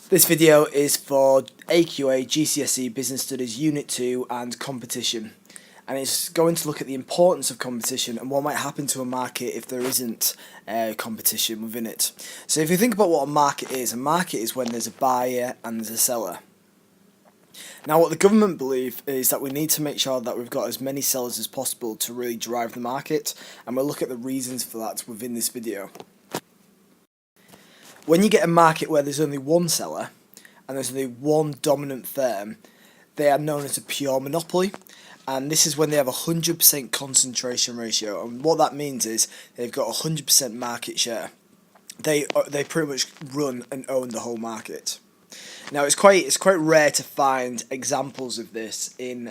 This video is for AQA GCSE Business Studies Unit 2 and competition, and it's going to look at the importance of competition and what might happen to a market if there isn't competition within it. So if you think about what a market is when there's a buyer and there's a seller. Now what the government believe is that we need to make sure that we've got as many sellers as possible to really drive the market, and we'll look at the reasons for that within this video. When you get a market where there's only one seller and there's only one dominant firm, they are known as a pure monopoly, and this is when they have a 100% concentration ratio, and what that means is they've got 100% market share. They pretty much run and own the whole market. Now it's quite rare to find examples of this in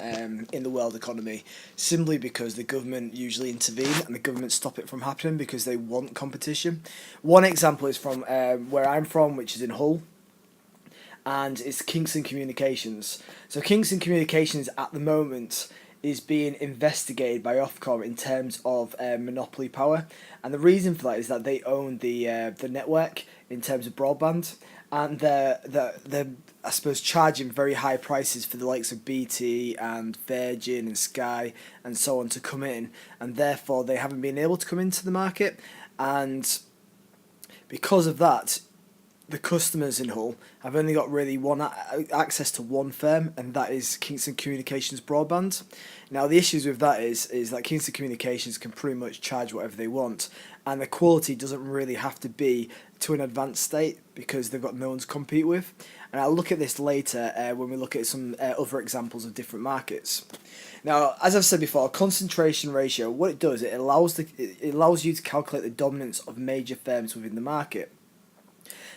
the world economy, simply because the government usually intervene and the government stop it from happening because they want competition. One example is from where I'm from, which is in Hull, and it's Kingston Communications. So Kingston Communications at the moment is being investigated by Ofcom in terms of monopoly power, and the reason for that is that they own the network in terms of broadband, and they're I suppose charging very high prices for the likes of BT and Virgin and Sky and so on to come in, and therefore they haven't been able to come into the market, and because of that, the customers in Hull have only got really access to one firm, and that is Kingston Communications broadband. Now the issues with that is that Kingston Communications can pretty much charge whatever they want, and the quality doesn't really have to be to an advanced state because they've got no one to compete with. And I'll look at this later when we look at some other examples of different markets. Now, as I've said before, concentration ratio, what it does, it allows you to calculate the dominance of major firms within the market.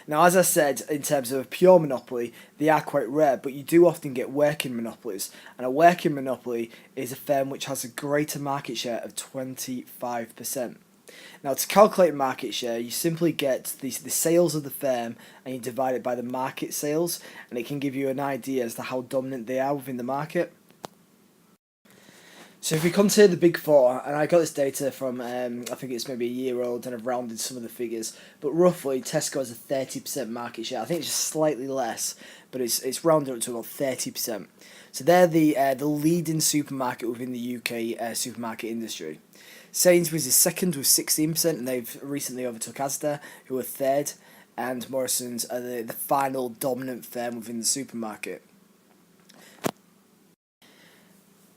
Now, as I said, in terms of a pure monopoly, they are quite rare, but you do often get working monopolies, and a working monopoly is a firm which has a greater market share of 25%. Now, to calculate market share, you simply get the sales of the firm and you divide it by the market sales, and it can give you an idea as to how dominant they are within the market. So if we consider the big four, and I got this data from, I think it's maybe a year old, and I've rounded some of the figures, but roughly Tesco has a 30% market share. I think it's just slightly less, but it's rounded up to about 30%. So they're the leading supermarket within the UK supermarket industry. Sainsbury's is second with 16%, and they've recently overtook Asda, who are third, and Morrison's are the final dominant firm within the supermarket.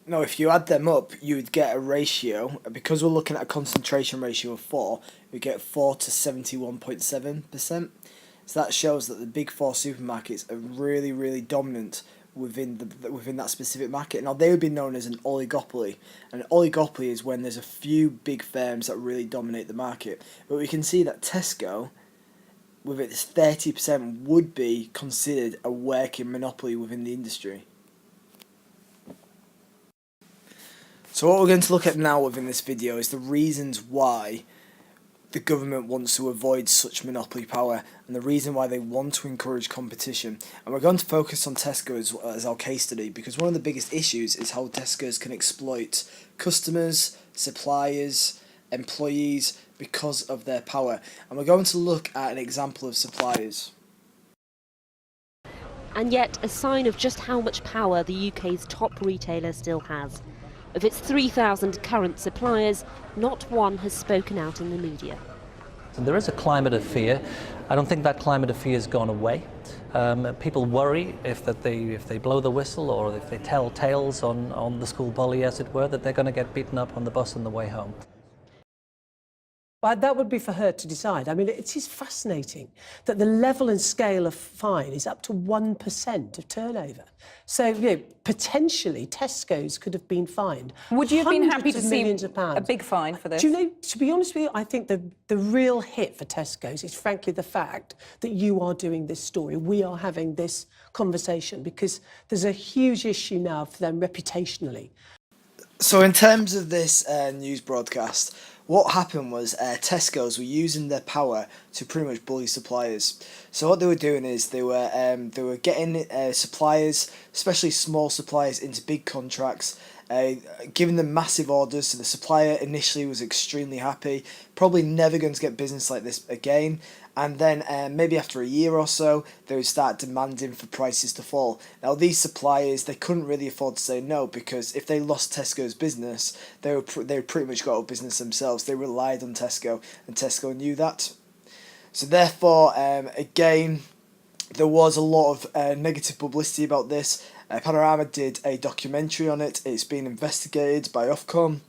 Now, if you add them up, you would get a ratio, because we're looking at a concentration ratio of 4, we get 4 to 71.7%. So that shows that the big four supermarkets are really, really dominant within that specific market. Now, they would be known as an oligopoly, and an oligopoly is when there's a few big firms that really dominate the market. But we can see that Tesco, with its 30%, would be considered a working monopoly within the industry. So what we're going to look at now within this video is the reasons why the government wants to avoid such monopoly power, and the reason why they want to encourage competition. And we're going to focus on Tesco as our case study, because one of the biggest issues is how Tesco's can exploit customers, suppliers, employees because of their power. And we're going to look at an example of suppliers. And yet a sign of just how much power the UK's top retailer still has. Of its 3,000 current suppliers, not one has spoken out in the media. There is a climate of fear. I don't think that climate of fear has gone away. People worry if they blow the whistle or if they tell tales on the school bully, as it were, that they're going to get beaten up on the bus on the way home. But that would be for her to decide. I mean, it is fascinating that the level and scale of fine is up to 1% of turnover. So, you know, potentially Tesco's could have been fined. Would you have been happy to see a big fine for this? Do you know, to be honest with you, I think the real hit for Tesco's is frankly the fact that you are doing this story. We are having this conversation because there's a huge issue now for them reputationally. So in terms of this news broadcast, what happened was Tesco's were using their power to pretty much bully suppliers. So what they were doing is they were getting suppliers, especially small suppliers, into big contracts, giving them massive orders. So the supplier initially was extremely happy, probably never going to get business like this again, And then maybe after a year or so, they would start demanding for prices to fall. Now these suppliers, they couldn't really afford to say no, because if they lost Tesco's business, they would pretty much got out of business themselves. They relied on Tesco, and Tesco knew that. So therefore, again, there was a lot of negative publicity about this. Panorama did a documentary on it. It's been investigated by Ofcom.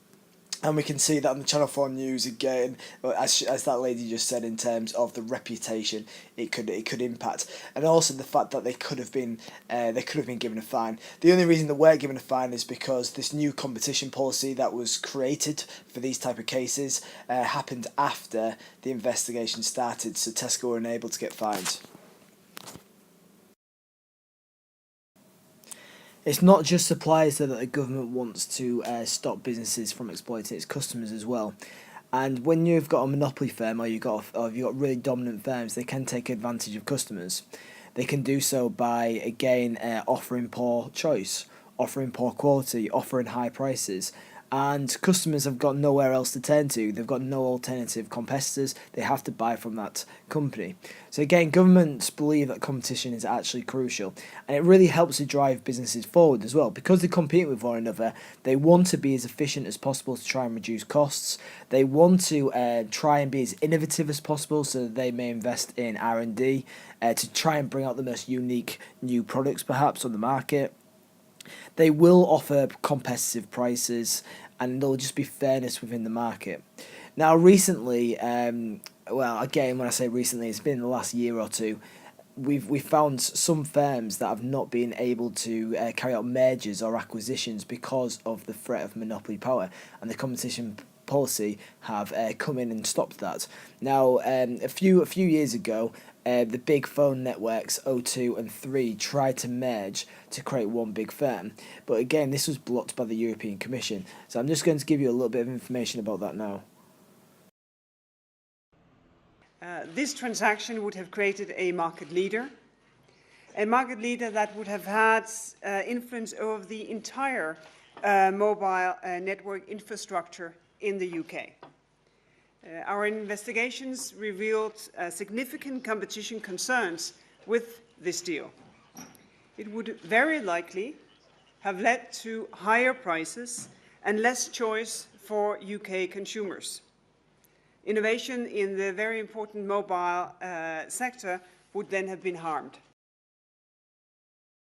And we can see that on the Channel 4 News again, as that lady just said, in terms of the reputation it could impact, and also the fact that they could have been given a fine. The only reason they weren't given a fine is because this new competition policy that was created for these type of cases happened after the investigation started, so Tesco were unable to get fined. It's not just suppliers that the government wants to stop businesses from exploiting its customers as well. And when you've got a monopoly firm, or you've got really dominant firms, they can take advantage of customers. They can do so by, again, offering poor choice, offering poor quality, offering high prices. And customers have got nowhere else to turn to. They've got no alternative competitors. They have to buy from that company. So again, governments believe that competition is actually crucial, and it really helps to drive businesses forward as well, because they compete with one another. They want to be as efficient as possible to try and reduce costs. They want to try and be as innovative as possible, so that they may invest in R&D to try and bring out the most unique new products perhaps on the market. They will offer competitive prices, and there'll just be fairness within the market. Now, recently, well, again, when I say recently, it's been the last year or two, we've found some firms that have not been able to carry out mergers or acquisitions because of the threat of monopoly power, and the competition policy have come in and stopped that. Now, a few years ago, the big phone networks O2 and 3 tried to merge to create one big firm, but again, this was blocked by the European Commission. So I'm just going to give you a little bit of information about that now. This transaction would have created a market leader that would have had influence over the entire mobile network infrastructure in the UK. Our investigations revealed significant competition concerns with this deal. It would very likely have led to higher prices and less choice for UK consumers. Innovation in the very important mobile sector would then have been harmed.